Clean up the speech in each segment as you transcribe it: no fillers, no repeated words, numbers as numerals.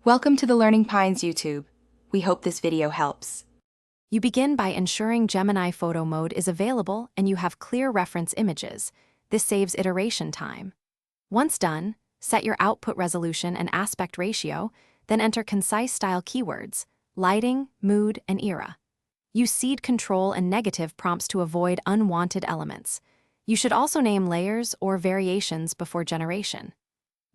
Welcome to the Learning Pines YouTube. We hope this video helps. You begin by ensuring Gemini photo mode is available and you have clear reference images. This saves iteration time. Once done, set your output resolution and aspect ratio, then enter concise style keywords, lighting, mood, and era. Use seed control and negative prompts to avoid unwanted elements. You should also name layers or variations before generation.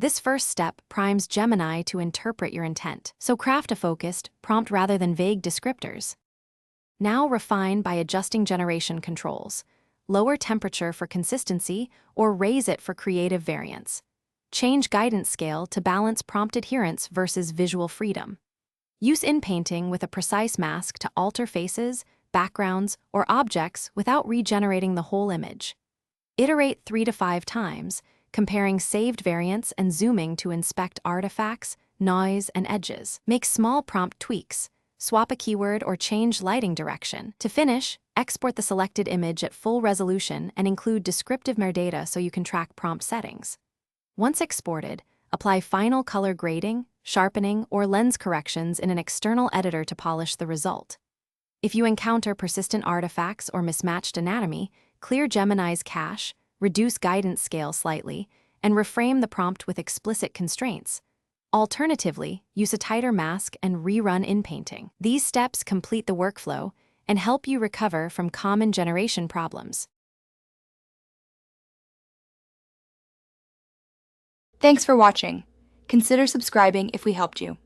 This first step primes Gemini to interpret your intent, so craft a focused prompt rather than vague descriptors. Now refine by adjusting generation controls. Lower temperature for consistency or raise it for creative variance. Change guidance scale to balance prompt adherence versus visual freedom. Use inpainting with a precise mask to alter faces, backgrounds, or objects without regenerating the whole image. Iterate 3 to 5 times, comparing saved variants and zooming to inspect artifacts, noise, and edges. Make small prompt tweaks. Swap a keyword or change lighting direction. To finish, export the selected image at full resolution and include descriptive metadata so you can track prompt settings. Once exported, apply final color grading, sharpening, or lens corrections in an external editor to polish the result. If you encounter persistent artifacts or mismatched anatomy, clear Gemini's cache, reduce guidance scale slightly, and reframe the prompt with explicit constraints. Alternatively, use a tighter mask and rerun inpainting. These steps complete the workflow and help you recover from common generation problems. Thanks for watching. Consider subscribing if we helped you.